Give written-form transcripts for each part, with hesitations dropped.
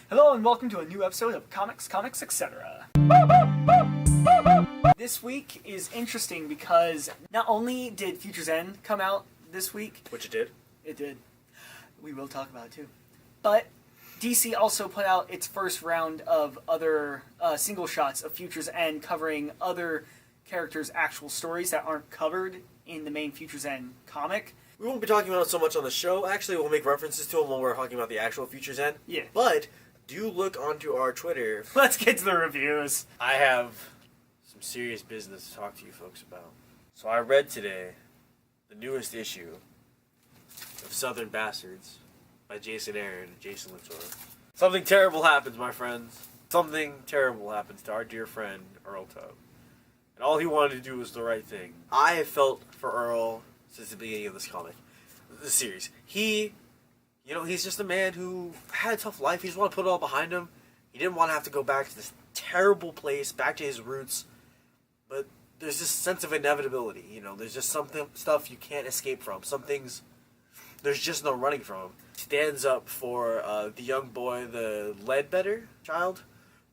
Hello and welcome to a new episode of Comics, Etc. This week is interesting because not only did Future's End come out this week, which it did. It did. We will talk about it too. But DC also put out its first round of other single shots of Future's End covering other characters' actual stories that aren't covered in the main Future's End comic. We won't be talking about it so much on the show. Actually, we'll make references to them when we're talking about the actual Future's End. Yeah. But do look onto our Twitter. Let's get to the reviews. I have some serious business to talk to you folks about. So I read today the newest issue of Southern Bastards by Jason Aaron and Jason Latour. Something terrible happens, my friends. Something terrible happens to our dear friend, Earl Tubb. And all he wanted to do was the right thing. I have felt for Earl since the beginning of this comic, this series. He's just a man who had a tough life. He just wanted to put it all behind him. He didn't want to have to go back to this terrible place, back to his roots. But there's this sense of inevitability, There's just stuff you can't escape from. Some things, there's just no running from them. He stands up for the young boy, the Ledbetter child,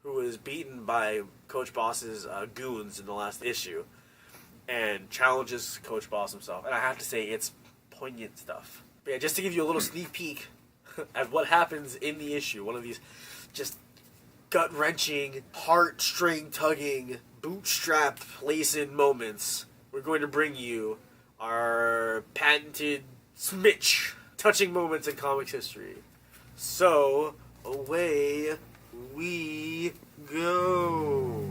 who was beaten by Coach Boss's goons in the last issue, and challenges Coach Boss himself. And I have to say, it's poignant stuff. But yeah, just to give you a little sneak peek at what happens in the issue, one of these just gut-wrenching, heartstring-tugging, bootstrap-lacing moments, we're going to bring you our patented smidge touching moments in comics history. So, away we go.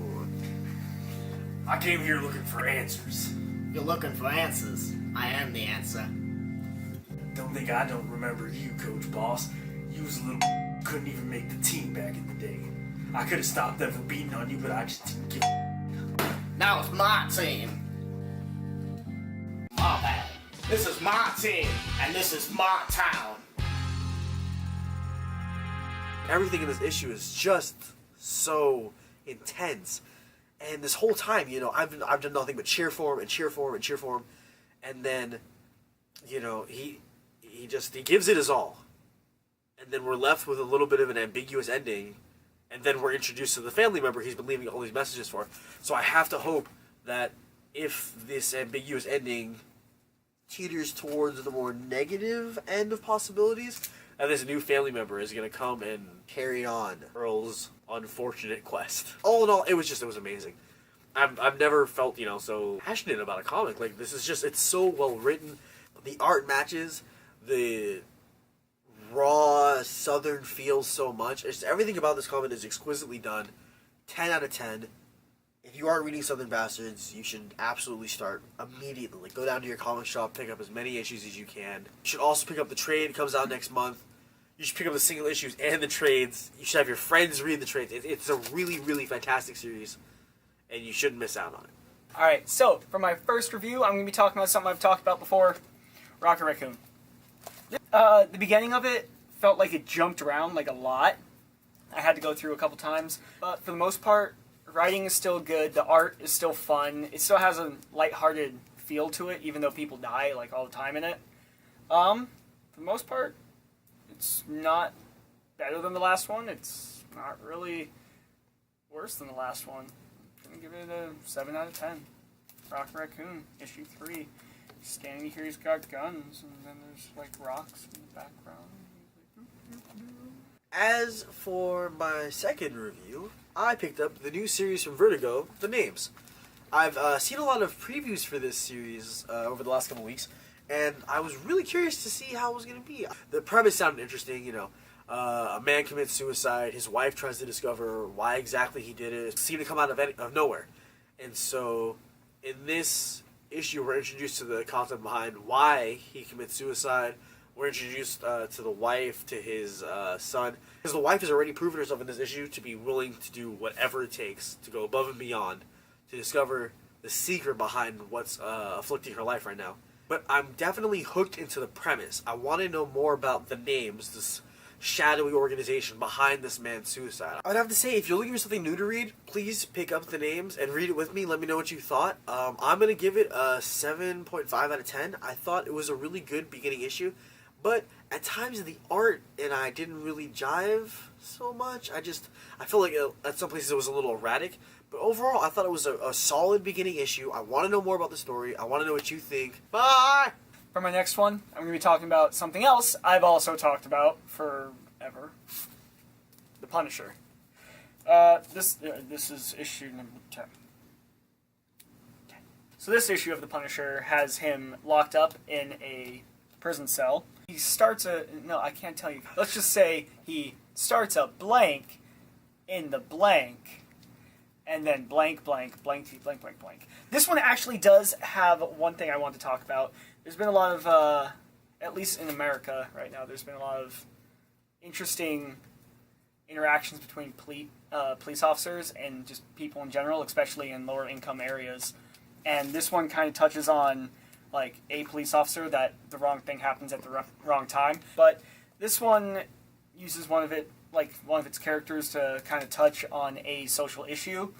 I came here looking for answers. You're looking for answers. I am the answer. Don't think I don't remember you, Coach Boss. You was a little couldn't even make the team back in the day. I could have stopped them from beating on you, but I just didn't give a. Now it's my team. My bad. This is my team, and this is my town. Everything in this issue is just so intense. And this whole time, I've done nothing but cheer for him and cheer for him and cheer for him. And then, he gives it his all. And then we're left with a little bit of an ambiguous ending. And then we're introduced to the family member he's been leaving all these messages for. So I have to hope that if this ambiguous ending teeters towards the more negative end of possibilities, and this new family member is going to come and carry on Earl's unfortunate quest. All in all, it was amazing. I've never felt, so passionate about a comic. Like, this is just, it's so well written. The art matches the raw southern feel so much. It's everything about this comic is exquisitely done. 10 out of 10. If you aren't reading Southern Bastards, you should absolutely start immediately. Go down to your comic shop, pick up as many issues as you can. You should also pick up the trade. It comes out next month. You should pick up the single issues and the trades. You should have your friends read the trades. It's a really, really fantastic series, and you shouldn't miss out on it. Alright, so for my first review, I'm going to be talking about something I've talked about before, Rocket Raccoon. The beginning of it felt like it jumped around like a lot. I had to go through a couple times, but for the most part, writing is still good, the art is still fun, it still has a lighthearted feel to it, even though people die like all the time in it. For the most part, it's not better than the last one, it's not really worse than the last one. I'm going to give it a 7 out of 10. Rocket Raccoon, issue 3. Standing here, he's got guns, and then there's like rocks in the background. As for my second review, I picked up the new series from Vertigo, The Names. I've seen a lot of previews for this series over the last couple weeks, and I was really curious to see how it was going to be. The premise sounded interesting, a man commits suicide, his wife tries to discover why exactly he did it. It seemed to come out of nowhere. And so, in this issue, we're introduced to the concept behind why he commits suicide. We're introduced to the wife, to his son. Because the wife has already proven herself in this issue to be willing to do whatever it takes to go above and beyond to discover the secret behind what's afflicting her life right now. But I'm definitely hooked into the premise. I want to know more about the names, this shadowy organization behind this man's suicide. I'd have to say, if you're looking for something new to read, please pick up The Names and read it with me. Let me know what you thought. I'm going to give it a 7.5 out of 10. I thought it was a really good beginning issue. But at times the art and I didn't really jive so much. I feel like at some places it was a little erratic. But overall, I thought it was a solid beginning issue. I want to know more about the story. I want to know what you think. Bye! For my next one, I'm going to be talking about something else I've also talked about forever. The Punisher. This is issue number 10. So this issue of The Punisher has him locked up in a prison cell. He starts no, I can't tell you. Let's just say he starts a blank in the blank. And then blank, blank, blank, blank, blank, blank. This one actually does have one thing I want to talk about. There's been a lot of, at least in America right now, there's been a lot of interesting interactions between police officers and just people in general, especially in lower income areas. And this one kind of touches on, like, a police officer that the wrong thing happens at the wrong time. But this one uses one of its characters to kind of touch on a social issue.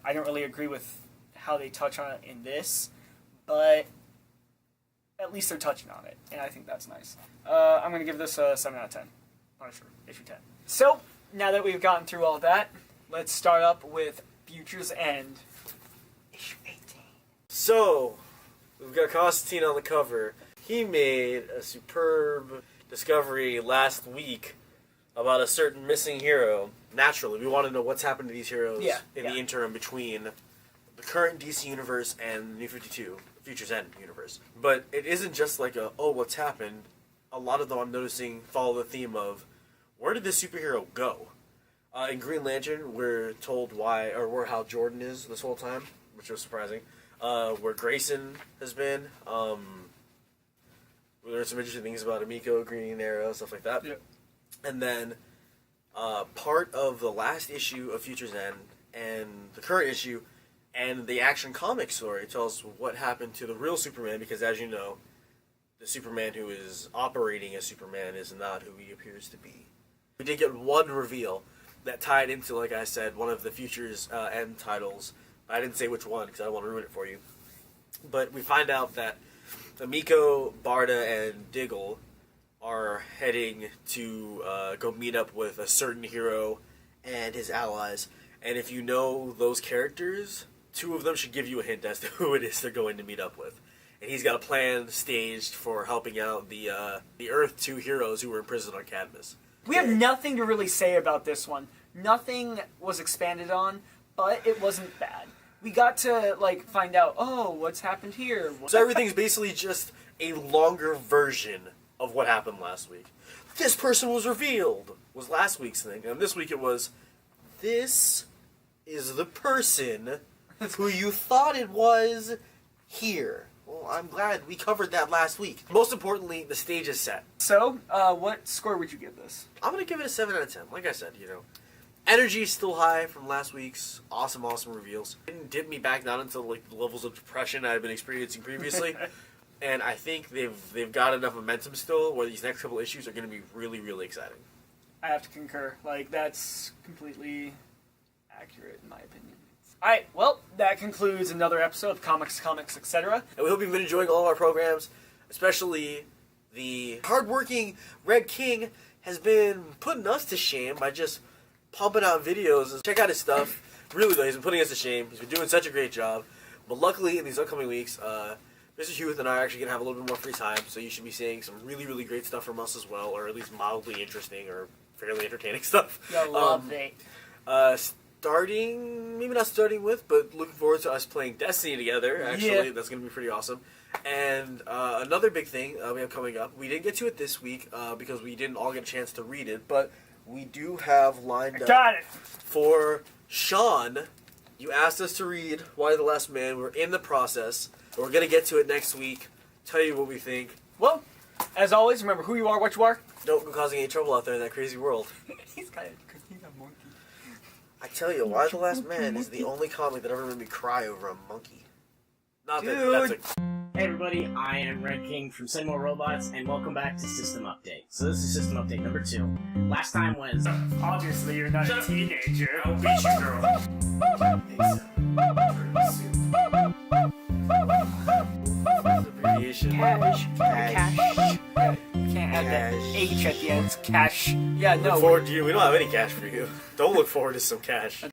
I don't really agree with how they touch on it in this, but at least they're touching on it, and I think that's nice. I'm going to give this a 7 out of 10. Punisher, issue 10. So, now that we've gotten through all that, let's start up with Future's End, issue 18. So, we've got Constantine on the cover. He made a superb discovery last week about a certain missing hero. Naturally, we want to know what's happened to these heroes in the interim between the current DC universe and the New 52, Future's End universe. But it isn't just like what's happened. A lot of them I'm noticing follow the theme of, where did this superhero go? In Green Lantern, we're told where Hal Jordan is this whole time, which was surprising. Where Grayson has been. There's some interesting things about Amico, Green Arrow, stuff like that. Yep. And then part of the last issue of Future's End and the current issue and the Action Comics story tells what happened to the real Superman, because as you know, the Superman who is operating as Superman is not who he appears to be. We did get one reveal that tied into, like I said, one of the Future's End titles. I didn't say which one because I don't want to ruin it for you. But we find out that Amico, Barda, and Diggle are heading to go meet up with a certain hero and his allies. And if you know those characters, two of them should give you a hint as to who it is they're going to meet up with. And he's got a plan staged for helping out the Earth 2 heroes who were imprisoned on Cadmus. We have nothing to really say about this one. Nothing was expanded on, but it wasn't bad. We got to, find out, what's happened here? So everything's basically just a longer version of what happened last week. This person was revealed, was last week's thing. And this week it was, this is the person who you thought it was here. Well, I'm glad we covered that last week. Most importantly, the stage is set. So, what score would you give this? I'm going to give it a 7 out of 10. Like I said, energy is still high from last week's awesome reveals. It didn't dip me back down into the levels of depression I had been experiencing previously. And I think they've got enough momentum still where these next couple issues are going to be really, really exciting. I have to concur. That's completely accurate in my opinion. Alright, well, that concludes another episode of Comics, etc. And we hope you've been enjoying all of our programs, especially the hardworking Red King has been putting us to shame by just pumping out videos. Check out his stuff. Really, though, he's been putting us to shame. He's been doing such a great job. But luckily, in these upcoming weeks, Mr. Hueth and I are actually going to have a little bit more free time, so you should be seeing some really, really great stuff from us as well, or at least mildly interesting or fairly entertaining stuff. I love it. Maybe not starting with, but looking forward to us playing Destiny together, actually. Yeah. That's going to be pretty awesome. And another big thing we have coming up, we didn't get to it this week because we didn't all get a chance to read it, but we do have lined up for Sean. You asked us to read Why the Last Man. We're in the process. We're going to get to it next week, tell you what we think. Well, as always, remember who you are, what you are. Don't go causing any trouble out there in that crazy world. He's a monkey. I tell you, Why the Last Man is the only comic that ever made me cry over a monkey. Not Dude. that that's a... Hey everybody, I am Red King from Send More Robots, and welcome back to System Update. So this is System Update number 2. Last time was... Obviously, you're not a teenager. I'll beat you, girl. Abbreviation. Cash. Cash. You can't have that H at the end. Cash. Yeah, Look no. forward to you. We don't have any cash for you. Don't look forward to some cash.